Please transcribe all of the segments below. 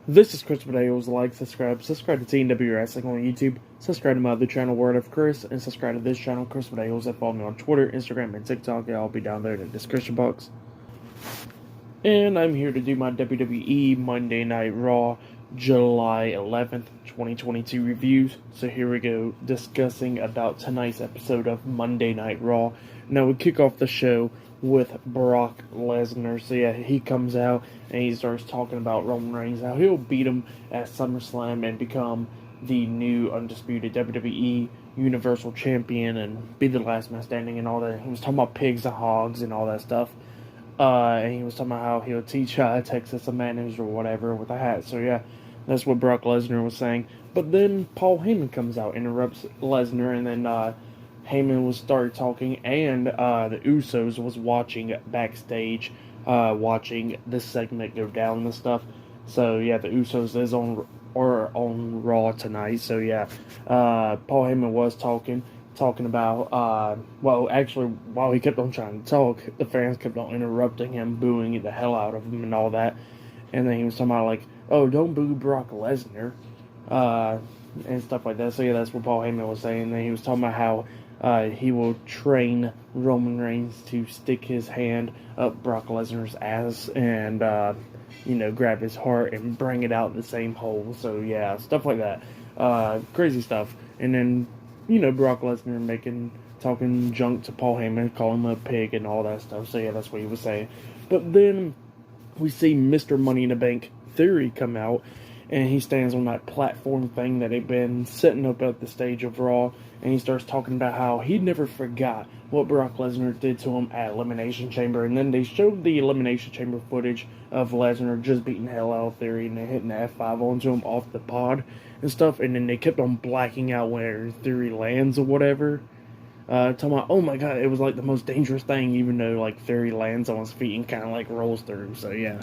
This is Chris Videos. Like, subscribe to TNW Wrestling on YouTube, subscribe to my other channel, Word of Chris, and subscribe to this channel, Chris Videos, and follow me on Twitter, Instagram, and TikTok. I'll be down there in the description box. And I'm here to do my WWE Monday Night Raw July 11th, 2022 reviews. So here we go, discussing about tonight's episode of Monday Night Raw. Now we kick off the show with Brock Lesnar. So yeah, he comes out and he starts talking about Roman Reigns, how he'll beat him at SummerSlam and become the new undisputed WWE Universal Champion and be the last man standing and all that. He was talking about pigs and hogs and all that stuff. And he was talking about how he'll teach Texas a manners or whatever with a hat. So yeah, that's what Brock Lesnar was saying. But then Paul Heyman comes out, interrupts Lesnar, and then Heyman was started talking, and the Usos was watching backstage, watching this segment go down and stuff. So yeah, the Usos is on Raw tonight. So yeah, Paul Heyman was talking about, well, actually, while he kept on trying to talk, the fans kept on interrupting him, booing the hell out of him and all that. And then he was talking about, like, oh, don't boo Brock Lesnar, and stuff like that. So yeah, that's what Paul Heyman was saying. And then he was talking about how he will train Roman Reigns to stick his hand up Brock Lesnar's ass and, grab his heart and bring it out the same hole. So yeah, stuff like that. Crazy stuff. And then, Brock Lesnar talking junk to Paul Heyman, calling him a pig and all that stuff. So yeah, that's what he was saying. But then we see Mr. Money in the Bank Theory come out, and he stands on that platform thing that had been setting up at the stage of Raw, and he starts talking about how he never forgot what Brock Lesnar did to him at Elimination Chamber. And then they showed the Elimination Chamber footage of Lesnar just beating hell out of Theory and then hitting the F5 onto him off the pod and stuff, and then they kept on blacking out where Theory lands or whatever. Talking about, oh my god, it was like the most dangerous thing, even though like Theory lands on his feet and kind of like rolls through. So yeah.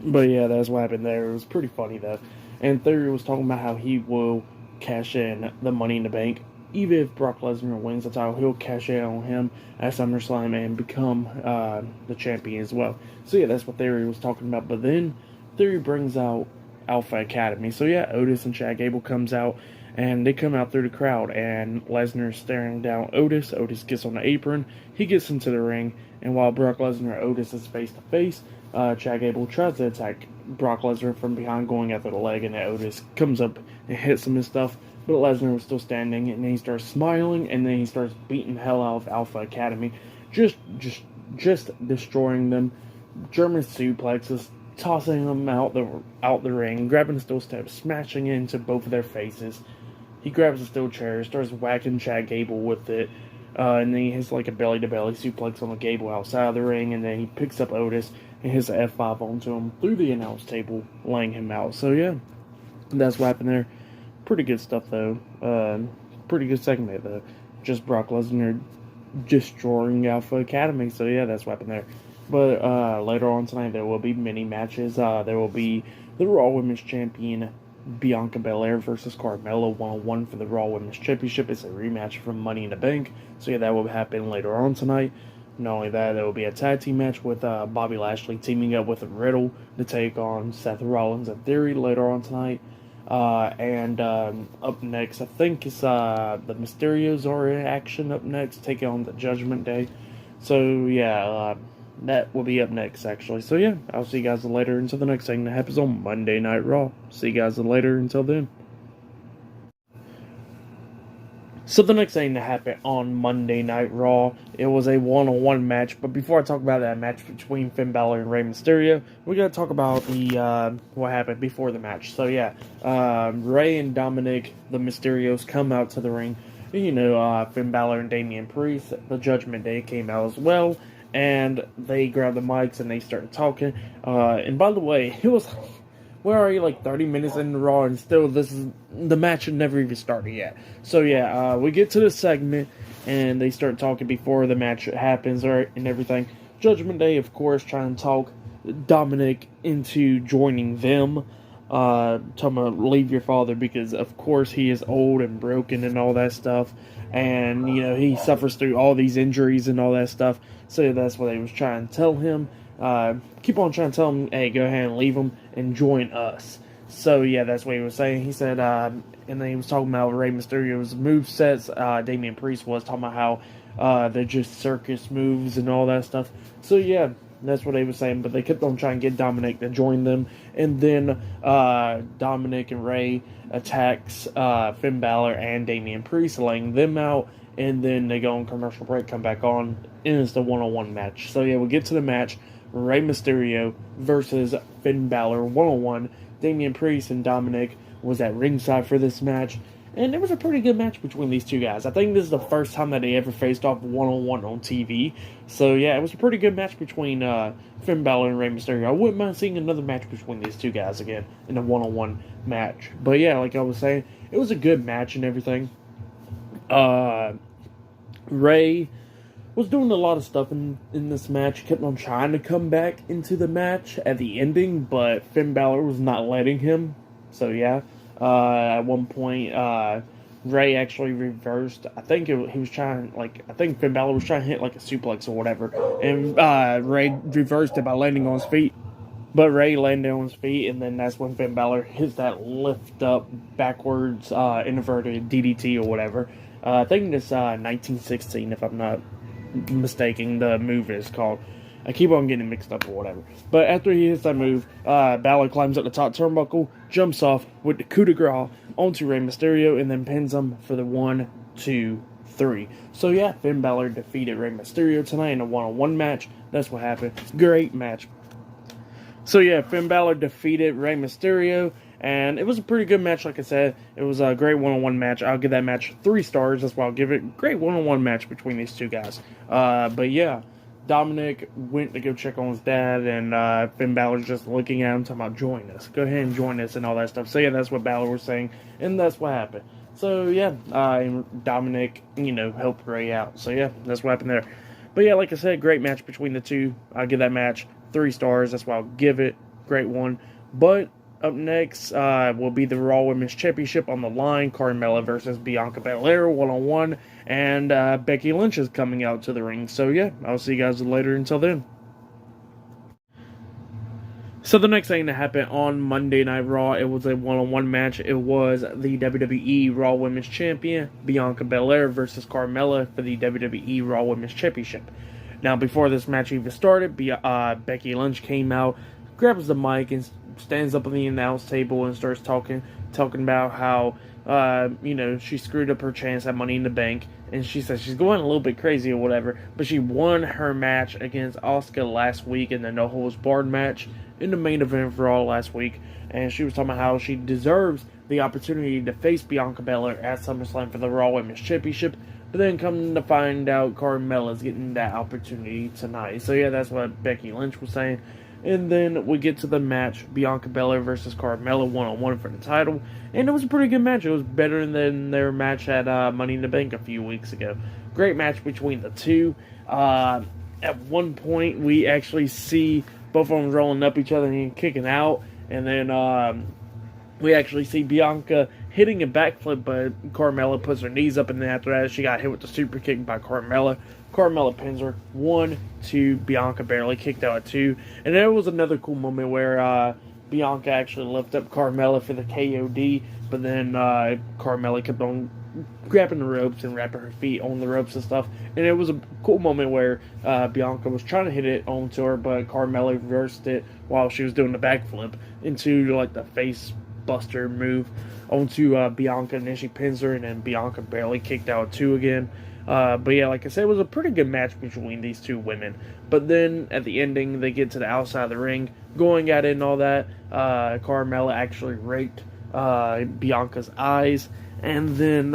But yeah, that's what happened there. It was pretty funny though. And Theory was talking about how he will cash in the Money in the Bank. Even if Brock Lesnar wins the title, he'll cash in on him at SummerSlam and become the champion as well. So yeah, that's what Theory was talking about. But then Theory brings out Alpha Academy. So yeah, Otis and Chad Gable comes out, and they come out through the crowd, and Lesnar is staring down Otis. Otis gets on the apron. He gets into the ring, and while Brock Lesnar and Otis is face to face, Chad Gable tries to attack Brock Lesnar from behind, going after the leg, and Otis comes up and hits him and stuff. But Lesnar was still standing, and then he starts smiling, and then he starts beating the hell out of Alpha Academy, just destroying them. German suplexes, tossing them out the ring, grabbing the steel steps, smashing into both of their faces. He grabs a steel chair, starts whacking Chad Gable with it, and then he hits like a belly-to-belly suplex on the Gable outside of the ring, and then he picks up Otis and hits an F5 onto him through the announce table, laying him out. So yeah, that's what happened there. Pretty good stuff though. Pretty good segment though. Just Brock Lesnar destroying Alpha Academy. So yeah, that's what happened there. But later on tonight there will be mini matches. There will be the Raw Women's Champion Bianca Belair versus Carmella 1-on-1 for the Raw Women's Championship. It's a rematch from Money in the Bank. So yeah, that will happen later on tonight. Not only that, there will be a tag team match with Bobby Lashley teaming up with Riddle to take on Seth Rollins and Theory later on tonight. And up next, I think it's the Mysterios are in action up next, taking on the Judgment Day. So yeah, that will be up next actually. So yeah, I'll see you guys later until the next thing that happens on Monday Night Raw. See you guys later until then. So the next thing that happened on Monday Night Raw, it was a one-on-one match. But before I talk about that match between Finn Balor and Rey Mysterio, we gotta talk about the what happened before the match. So yeah, Rey and Dominic, the Mysterios, come out to the ring. Finn Balor and Damian Priest, the Judgment Day, came out as well, and they grabbed the mics and they started talking. And by the way, it was, where are you, like 30 minutes in the Raw, and still the match had never even started yet. So yeah, we get to the segment, and they start talking before the match happens, and everything. Judgment Day, of course, trying to talk Dominic into joining them. Talking about leave your father, because of course he is old and broken and all that stuff, and he suffers through all these injuries and all that stuff. So that's what they was trying to tell him. keep on trying to tell him, hey, go ahead and leave him and join us. So, yeah, that's what he was saying. He said, and then he was talking about Rey Mysterio's movesets. Damian Priest was talking about how they're just circus moves and all that stuff. So, yeah, that's what they were saying. But they kept on trying to get Dominic to join them. And then Dominic and Rey attacks Finn Balor and Damian Priest, laying them out. And then they go on commercial break, come back on, and it's the one-on-one match. So, yeah, we'll get to the match. Rey Mysterio versus Finn Balor, one-on-one. Damian Priest and Dominic was at ringside for this match. And it was a pretty good match between these two guys. I think this is the first time that they ever faced off one-on-one on TV. So, yeah, it was a pretty good match between Finn Balor and Rey Mysterio. I wouldn't mind seeing another match between these two guys again in a one-on-one match. But, yeah, like I was saying, it was a good match and everything. Rey was doing a lot of stuff in this match. Kept on trying to come back into the match at the ending, but Finn Balor was not letting him. So, yeah. At one point, Rey actually reversed. I think he was trying, I think Finn Balor was trying to hit, a suplex or whatever. And Rey reversed it by landing on his feet. But Rey landed on his feet, and then that's when Finn Balor hits that lift up backwards inverted DDT or whatever. I think it's 1916, if I'm not mistaken, the move is called. I keep on getting mixed up or whatever. But after he hits that move, Balor climbs up the top turnbuckle, jumps off with the coup de grace onto Rey Mysterio, and then pins him for the 1, 2, 3. So yeah, Finn Balor defeated Rey Mysterio tonight in a one-on-one match. That's what happened. Great match. So yeah, Finn Balor defeated Rey Mysterio, and it was a pretty good match, like I said. It was a great one-on-one match. I'll give that match 3 stars. That's why I'll give it. Great one-on-one match between these two guys. But yeah, Dominic went to go check on his dad, and Finn Balor's just looking at him, talking about join us. Go ahead and join us and all that stuff. So yeah, that's what Balor was saying, and that's what happened. So yeah, Dominic, helped Rey out. So yeah, that's what happened there. But yeah, like I said, great match between the two. I'll give that match 3 stars. That's why I'll give it. Great one. But up next will be the Raw Women's Championship on the line. Carmella versus Bianca Belair, one-on-one. And Becky Lynch is coming out to the ring. So yeah, I'll see you guys later. Until then. So the next thing that happened on Monday Night Raw, it was a one-on-one match. It was the WWE Raw Women's Champion, Bianca Belair versus Carmella for the WWE Raw Women's Championship. Now, before this match even started, Becky Lynch came out, grabs the mic, and stands up on the announce table and starts talking about how, she screwed up her chance at Money in the Bank. And she says she's going a little bit crazy or whatever, but she won her match against Asuka last week in the No Holds Barred match in the main event for Raw last week. And she was talking about how she deserves the opportunity to face Bianca Belair at SummerSlam for the Raw Women's Championship. But then come to find out, Carmella's getting that opportunity tonight. So yeah, that's what Becky Lynch was saying. And then we get to the match, Bianca Belair versus Carmella, one-on-one for the title. And it was a pretty good match. It was better than their match at Money in the Bank a few weeks ago. Great match between the two. At one point, we actually see both of them rolling up each other and kicking out. And then we actually see Bianca hitting a backflip, but Carmella puts her knees up, and then after that, she got hit with the super kick by Carmella. Carmella pins her 1, 2. Bianca barely kicked out at 2. And there was another cool moment where Bianca actually lifted up Carmella for the KOD, but then Carmella kept on grabbing the ropes and wrapping her feet on the ropes and stuff. And it was a cool moment where Bianca was trying to hit it onto her, but Carmella reversed it while she was doing the backflip into the face buster move onto Bianca, and then she pins her, and then Bianca barely kicked out at 2 again. But yeah, like I said, it was a pretty good match between these two women. But then at the ending, they get to the outside of the ring, going at it and all that. Carmella actually raked Bianca's eyes, and then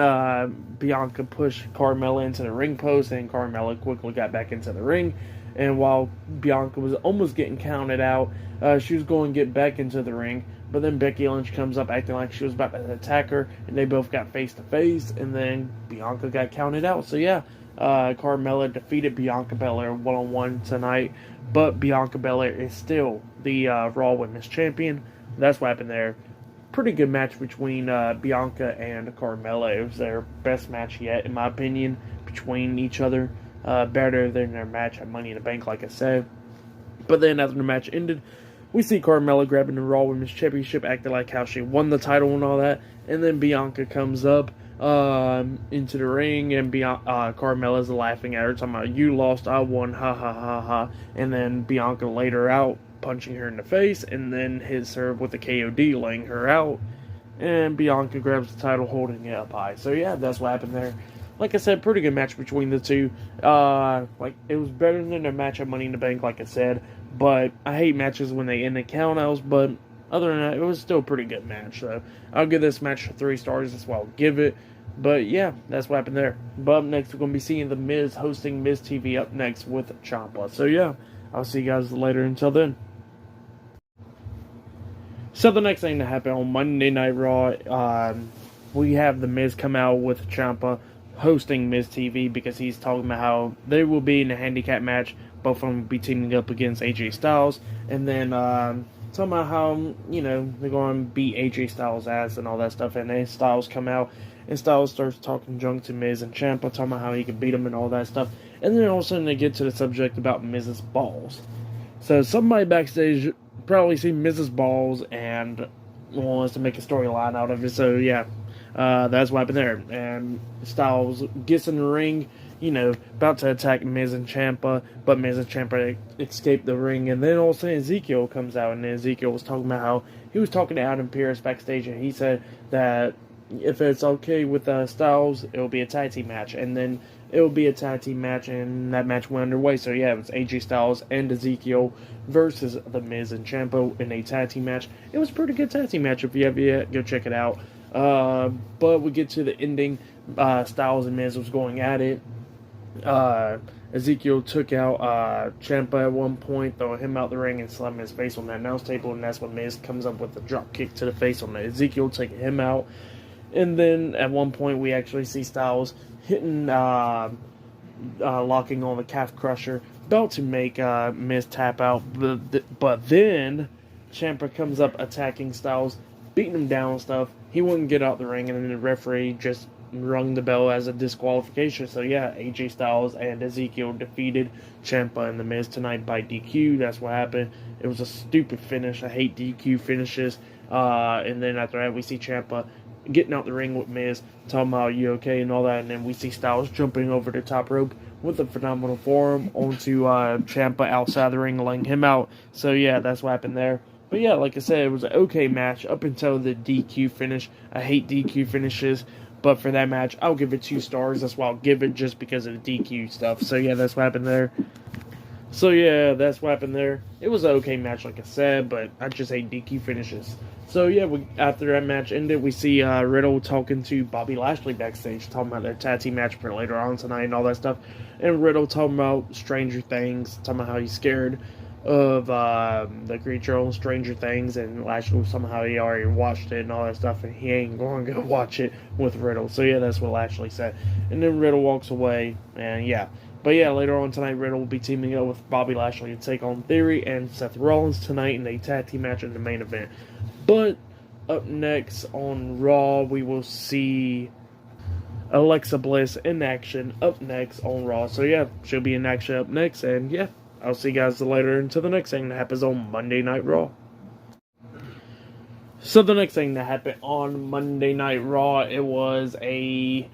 Bianca pushed Carmella into the ring post, and Carmella quickly got back into the ring. And while Bianca was almost getting counted out, she was going to get back into the ring. But then Becky Lynch comes up acting like she was about to attack her, and they both got face-to-face, and then Bianca got counted out. So yeah, Carmella defeated Bianca Belair one-on-one tonight, but Bianca Belair is still the Raw Women's Champion. That's what happened there. Pretty good match between Bianca and Carmella. It was their best match yet, in my opinion, between each other. Better than their match at Money in the Bank, like I said. But then after the match ended, we see Carmella grabbing the Raw Women's Championship, acting like how she won the title and all that. And then Bianca comes up into the ring, and Carmella's laughing at her, talking about, "You lost, I won, ha ha ha ha." And then Bianca laid her out, punching her in the face, and then hits her with a KOD, laying her out. And Bianca grabs the title, holding it up high. So yeah, that's what happened there. Like I said, pretty good match between the two. It was better than the match at Money in the Bank, like I said. But I hate matches when they end in countouts. But other than that, it was still a pretty good match. So I'll give this match 3 stars. That's what I'll give it. But yeah, that's what happened there. But up next, we're going to be seeing The Miz hosting Miz TV up next with Ciampa. So yeah, I'll see you guys later. Until then. So the next thing that happened on Monday Night Raw, we have The Miz come out with Ciampa hosting Miz TV, because he's talking about how they will be in a handicap match. Both of them will be teaming up against AJ Styles. And then talking about how, they're going to beat AJ Styles' ass and all that stuff. And then Styles come out, and Styles starts talking junk to Miz and Ciampa, talking about how he can beat him and all that stuff. And then all of a sudden they get to the subject about Miz's balls. So somebody backstage probably seen Miz's balls and wants to make a storyline out of it. So yeah, that's what happened there. And Styles gets in the ring, about to attack Miz and Ciampa, but Miz and Ciampa escape the ring. And then all of a sudden Ezekiel comes out, and Ezekiel was talking about how he was talking to Adam Pearce backstage, and he said that if it's okay with Styles, it'll be a tag team match. And then it'll be a tag team match, and that match went underway. So yeah, it was AJ Styles and Ezekiel versus The Miz and Ciampa in a tag team match. It was a pretty good tag team match. If you have yet, go check it out. But we get to the ending. Styles and Miz was going at it. Ezekiel took out Ciampa at one point, throwing him out the ring and slamming his face on that announce table, and that's when Miz comes up with a drop kick to the face on that Ezekiel, taking him out. And then at one point we actually see Styles hitting, locking on the calf crusher, about to make Miz tap out, but then Ciampa comes up attacking Styles, beating him down and stuff. He wouldn't get out the ring, and then the referee just rung the bell as a disqualification. So yeah, AJ Styles and Ezekiel defeated Ciampa and The Miz tonight by DQ. That's what happened. It was a stupid finish. I hate DQ finishes. And then after that, we see Ciampa getting out the ring with Miz, talking about, "You okay?" and all that. And then we see Styles jumping over the top rope with a phenomenal forearm onto Ciampa outside the ring, laying him out. So yeah, that's what happened there. But yeah, like I said, it was an okay match up until the DQ finish. I hate DQ finishes, but for that match, I'll give it 2 stars. That's why I'll give it, just because of the DQ stuff. So yeah, that's what happened there. It was an okay match, like I said, but I just hate DQ finishes. So yeah, after that match ended, we see Riddle talking to Bobby Lashley backstage, talking about their tag team match for later on tonight and all that stuff. And Riddle talking about Stranger Things, talking about how he's scared of the creature on Stranger Things, and Lashley somehow he already watched it and all that stuff, and he ain't going to go watch it with Riddle. So yeah, that's what Lashley said. And then Riddle walks away, and yeah. But yeah, later on tonight, Riddle will be teaming up with Bobby Lashley to take on Theory and Seth Rollins tonight in a tag team match in the main event. But up next on Raw, we will see Alexa Bliss in action up next on Raw. So yeah, she'll be in action up next, and yeah, I'll see you guys later until the next thing that happens on Monday Night Raw. So the next thing that happened on Monday Night Raw, it was a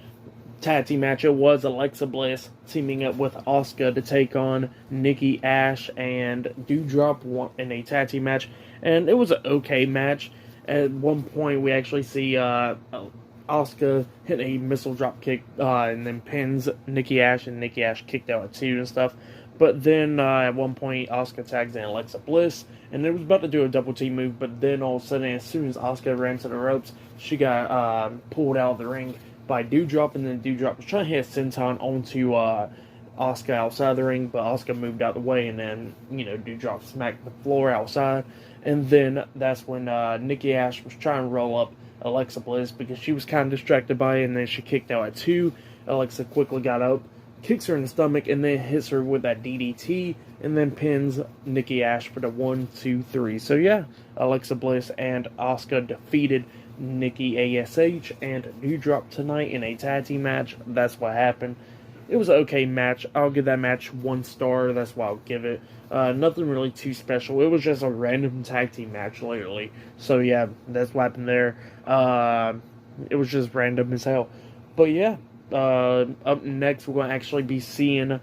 tag team match. It was Alexa Bliss teaming up with Asuka to take on Nikki Ash and Doudrop in a tag team match, and it was an okay match. At one point, we actually see Asuka hit a missile drop kick and then pins Nikki Ash, and Nikki Ash kicked out at 2 and stuff. But then at one point, Asuka tags in Alexa Bliss, and it was about to do a double team move, but then all of a sudden, as soon as Asuka ran to the ropes, she got pulled out of the ring by Doudrop, and then Doudrop was trying to hit a senton onto Asuka outside the ring, but Asuka moved out the way, and then, Doudrop smacked the floor outside. And then that's when Nikki Ash was trying to roll up Alexa Bliss because she was kind of distracted by it, and then she kicked out at 2. Alexa quickly got up, kicks her in the stomach, and then hits her with that DDT, and then pins Nikki Ash for the 1, 2, 3. So yeah, Alexa Bliss and Asuka defeated Nikki ASH and Doudrop tonight in a tag team match. That's what happened. it was an okay match. I'll give that match 1 star. That's why I'll give it. Nothing really too special. It was just a random tag team match, literally. So yeah, that's what happened there. It was just random as hell. But yeah, up next we're going to actually be seeing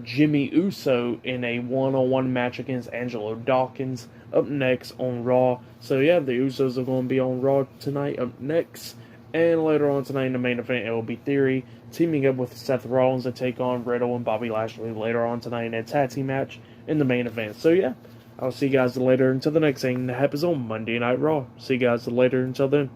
Jimmy Uso in a one-on-one match against Angelo Dawkins up next on Raw. So yeah, the Usos are going to be on Raw tonight up next. And later on tonight in the main event, it will be Theory teaming up with Seth Rollins to take on Riddle and Bobby Lashley later on tonight in a tag team match in the main event. So yeah, I'll see you guys later until the next thing that happens on Monday Night Raw. See you guys later until then.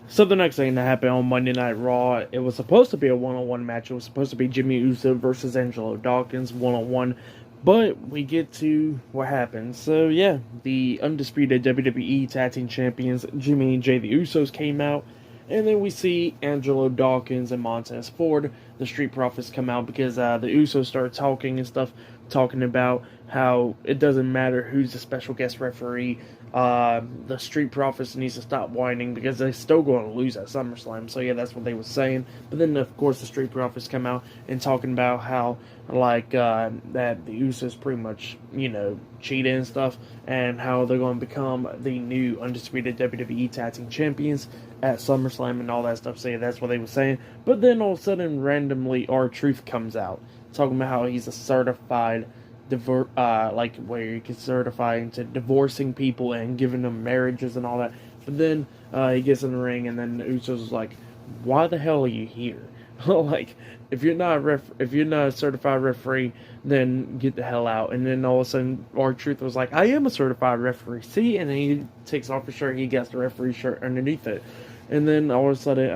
So the next thing that happened on Monday Night Raw, it was supposed to be a one-on-one match. It was supposed to be Jimmy Uso versus Angelo Dawkins one-on-one. But we get to what happened. So yeah, the undisputed WWE Tag Team Champions, Jimmy and Jay the Usos, came out. And then we see Angelo Dawkins and Montez Ford, the Street Profits, come out because the Usos started talking and stuff, talking about how it doesn't matter who's the special guest referee. The Street Profits needs to stop whining because they're still going to lose at SummerSlam. So yeah, that's what they were saying. But then of course the Street Profits come out and talking about how that the Usos pretty much cheated and stuff, and how they're going to become the new undisputed WWE Tag Team Champions at SummerSlam and all that stuff. So yeah, that's what they were saying. But then all of a sudden, randomly, R-Truth comes out talking about how he's a certified where you can certify into divorcing people and giving them marriages and all that. But then he gets in the ring, and then the Usos is like, "Why the hell are you here? Like, if you're not a certified referee, then get the hell out." And then all of a sudden, R-Truth was like, "I am a certified referee. See?" And then he takes off his shirt. He gets the referee shirt underneath it. And then all of a sudden,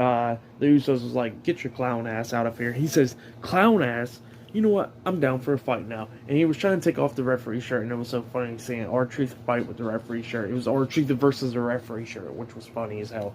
the Usos was like, "Get your clown ass out of here." He says, "Clown ass? You know what? I'm down for a fight now." And he was trying to take off the referee shirt, and it was so funny seeing R-Truth fight with the referee shirt. It was R-Truth versus the referee shirt, which was funny as hell.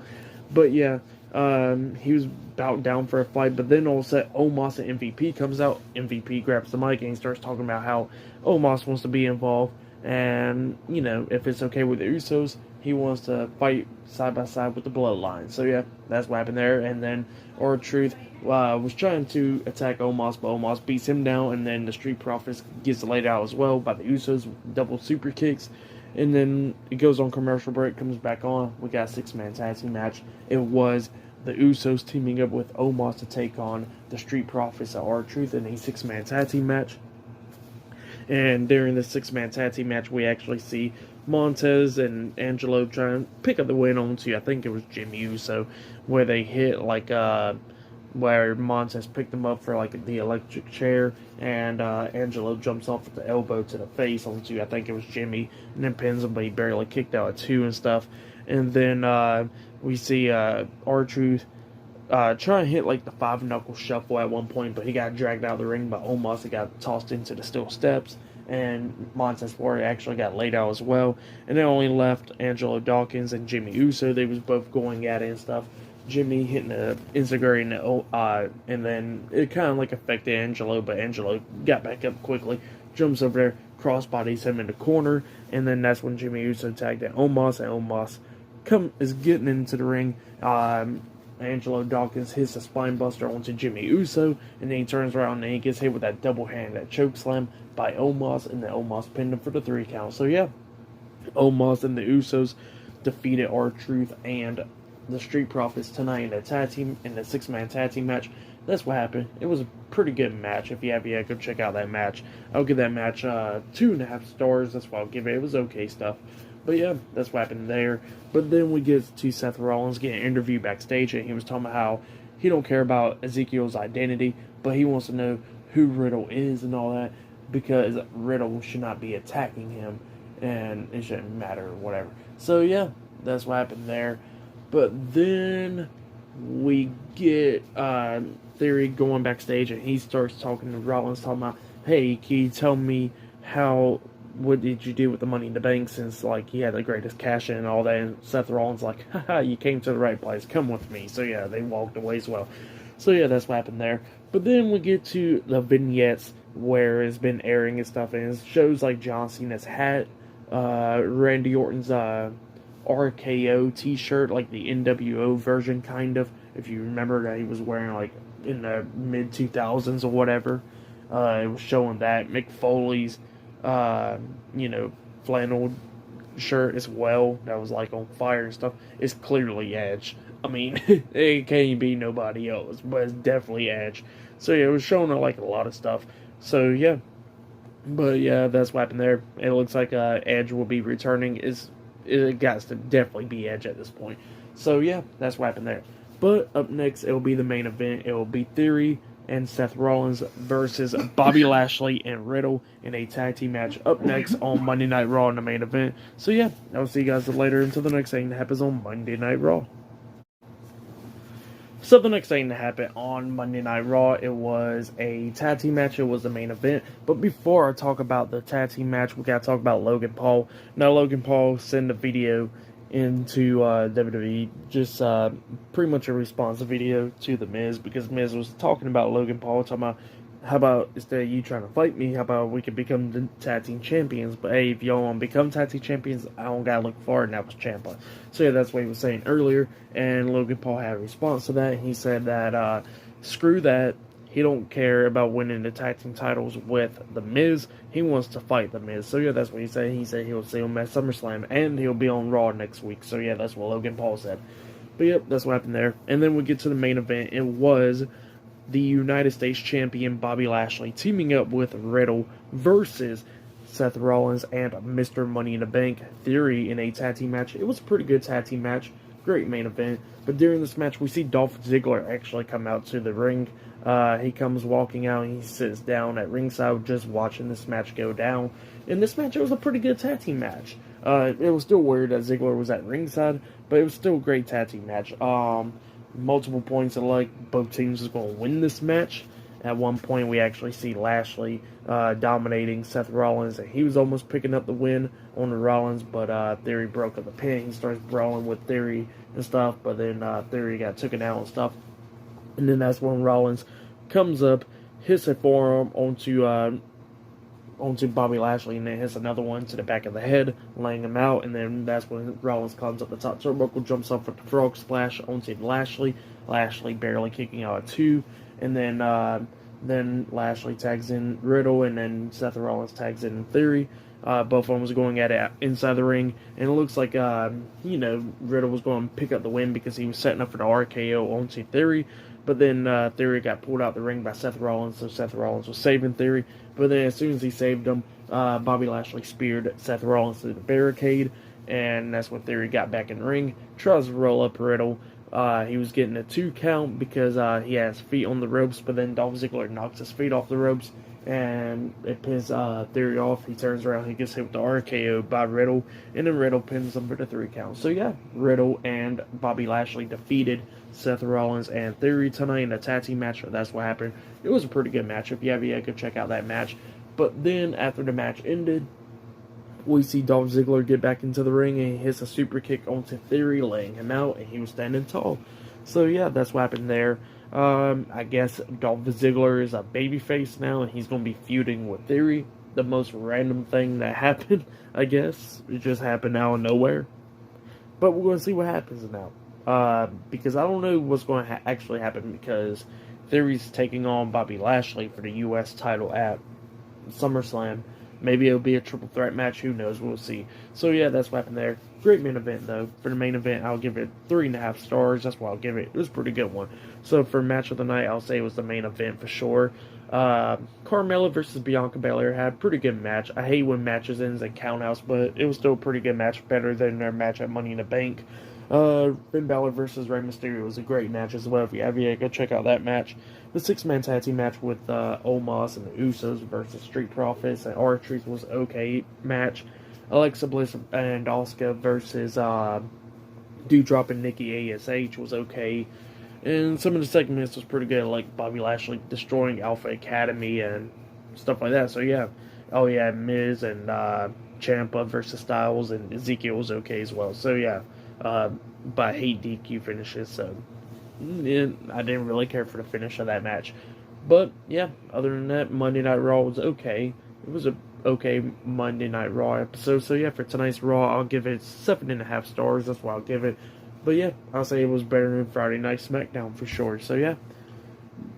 But yeah, he was about down for a fight, but then all of a sudden, Omos and MVP comes out. MVP grabs the mic and he starts talking about how Omos wants to be involved, and if it's okay with the Usos, he wants to fight side by side with the Bloodline. So yeah, that's what happened there. And then R-Truth was trying to attack Omos, but Omos beats him down, and then the Street Profits gets laid out as well by the Usos, double super kicks. And then it goes on commercial break, comes back on. We got a 6-man tag team match. It was the Usos teaming up with Omos to take on the Street Profits at R-Truth in a 6-man tag team match. And during the 6-man tag team match, we actually see Montez and Angelo trying to pick up the win onto, I think it was Jimmy Uso, where they hit where Montez picked him up for the electric chair, and Angelo jumps off with the elbow to the face onto, I think it was Jimmy, and then pins him, but he barely kicked out at 2 and stuff. And then we see R-Truth trying to hit the 5-knuckle shuffle at one point, but he got dragged out of the ring by Omos. He got tossed into the steel steps, and Montez Ford actually got laid out as well. And they only left Angelo Dawkins and Jimmy Uso. They was both going at it and stuff. Jimmy hitting the Enziguri, and then it kind of affected Angelo, but Angelo got back up quickly, jumps over there, crossbodies him in the corner, and then that's when Jimmy Uso tagged at Omos, and Omos is getting into the ring. Angelo Dawkins hits a spine buster onto Jimmy Uso, and then he turns around and he gets hit with that double hand, that choke slam by Omos, and then Omos pinned him for the 3 count. So yeah, Omos and the Usos defeated R-Truth and the Street Profits tonight in the 6-man tag team match. That's what happened. It was a pretty good match. If you have yet, go check out that match. I'll give that match 2.5 stars. That's what I'll give it. It was okay stuff. But yeah, that's what happened there. But then we get to Seth Rollins getting an interview backstage, and he was talking about how he don't care about Ezekiel's identity, but he wants to know who Riddle is and all that, because Riddle should not be attacking him, and it shouldn't matter or whatever. So yeah, that's what happened there. But then we get Theory going backstage, and he starts talking to Rollins, talking about, "Hey, can you tell me what did you do with the Money in the Bank, since he had the greatest cash in and all that?" And Seth Rollins haha, you came to the right place, come with me. So yeah, they walked away as well. So yeah, that's what happened there. But then we get to the vignettes where it's been airing and stuff, and it shows John Cena's hat, Randy Orton's RKO t-shirt, the NWO version kind of, If you remember that he was wearing like in the mid 2000s or whatever, it was showing that Mick Foley's, uh, you know, flannel shirt as well that was like on fire and stuff. It's clearly Edge. I mean, it can't be nobody else, but it's definitely Edge. So yeah, it was showing like a lot of stuff. So yeah, but yeah, that's what happened there. It looks like Edge will be returning. It got to definitely be Edge at this point. So yeah, that's what happened there. But up next, it will be the main event. It will be Theory and Seth Rollins versus Bobby Lashley and Riddle in a tag team match up next on Monday Night Raw in the main event. So yeah, I'll see you guys later until the next thing that happens on Monday Night Raw. So the next thing that happened on Monday Night Raw, it was a tag team match. It was the main event. But before I talk about the tag team match, we got to talk about Logan Paul. Now, Logan Paul sent a video into WWE, just pretty much a response video to The Miz, because Miz was talking about Logan Paul, talking about, how about instead of you trying to fight me, how about we could become the tag team champions? But hey, if y'all want to become tag team champions, I don't gotta look far, and that was Ciampa. So yeah, that's what he was saying earlier, and Logan Paul had a response to that. He said that screw that, he don't care about winning the tag team titles with The Miz. He wants to fight The Miz. So yeah, that's what he said. He said he'll see him at SummerSlam, and he'll be on Raw next week. So yeah, that's what Logan Paul said. But yep, that's what happened there. And then we get to the main event. It was the United States Champion Bobby Lashley teaming up with Riddle versus Seth Rollins and Mr. Money in the Bank Theory in a tag team match. It was a pretty good tag team match. Great main event. But during this match, we see Dolph Ziggler actually come out to the ring. He comes walking out and he sits down at ringside just watching this match go down. In this match, it was a pretty good tag team match. It was still weird that Ziggler was at ringside, but it was still a great tag team match. Multiple points of like both teams is going to win this match. At one point, we actually see Lashley dominating Seth Rollins, and he was almost picking up the win on the Rollins, but Theory broke up the pin. He starts brawling with Theory and stuff, but then Theory got taken out and stuff. And then that's when Rollins comes up, hits a forearm onto Bobby Lashley, and then hits another one to the back of the head, laying him out. And then that's when Rollins comes up the top turnbuckle, jumps off with the frog splash onto Lashley. Lashley barely kicking out at 2. And then Lashley tags in Riddle, and then Seth Rollins tags in Theory. Both of them was going at it inside the ring, and it looks like Riddle was going to pick up the win because he was setting up for the RKO onto Theory. But then Theory got pulled out the ring by Seth Rollins, so Seth Rollins was saving Theory. But then as soon as he saved him, Bobby Lashley speared Seth Rollins through the barricade, and that's when Theory got back in the ring, tries to roll up Riddle. He was getting a 2 count because he has feet on the ropes, but then Dolph Ziggler knocks his feet off the ropes, and it pins Theory off. He turns around, he gets hit with the RKO by Riddle, and then Riddle pins him for the 3 count. So yeah, Riddle and Bobby Lashley defeated Seth Rollins and Theory tonight in a tag team match. So that's what happened. It was a pretty good match. If you have yet, go check out that match. But then after the match ended, we see Dolph Ziggler get back into the ring, and he hits a super kick onto Theory, laying him out, and he was standing tall. So yeah, that's what happened there. I guess Dolph Ziggler is a babyface now, and he's going to be feuding with Theory. The most random thing that happened, I guess. It just happened out of nowhere. But we're going to see what happens now. Because I don't know what's going to actually happen, because Theory's taking on Bobby Lashley for the U.S. title at SummerSlam. Maybe it'll be a triple threat match. Who knows? We'll see. So yeah, that's what happened there. Great main event though. For the main event, I'll give it 3.5 stars. That's what I'll give it. It was a pretty good one. So for match of the night, I'll say it was the main event for sure. Carmella versus Bianca Belair had a pretty good match. I hate when matches ends in countouts, but it was still a pretty good match. Better than their match at Money in the Bank. Finn Balor versus Rey Mysterio was a great match as well. If you have yet, go check out that match. The 6-man tag team match with Omos and the Usos versus Street Profits and R-Truth was okay match. Alexa Bliss and Asuka versus Doudrop and Nikki ASH was okay. And some of the segments was pretty good, like Bobby Lashley destroying Alpha Academy and stuff like that. So yeah. Oh yeah, Miz and Ciampa versus Styles, and Ezekiel was okay as well. So yeah. But I hate DQ finishes, so I didn't really care for the finish of that match. But yeah, other than that, Monday Night Raw was okay. It was a okay Monday Night Raw episode. So yeah, for tonight's Raw, I'll give it 7.5 stars. That's what I'll give it. But yeah, I'll say it was better than Friday Night SmackDown for sure. So yeah.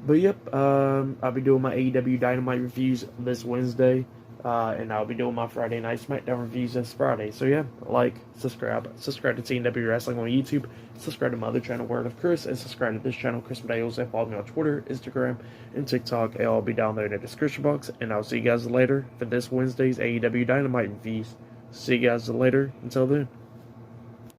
But yep, I'll be doing my AEW Dynamite reviews this Wednesday, and I'll be doing my Friday Night SmackDown reviews this Friday. So yeah, subscribe to TNW Wrestling on YouTube, subscribe to my other channel, Word of Chris, and subscribe to this channel, Chris Medeos, and follow me on Twitter, Instagram, and TikTok. It'll all be down there in the description box, and I'll see you guys later for this Wednesday's AEW Dynamite reviews. See you guys later. Until then.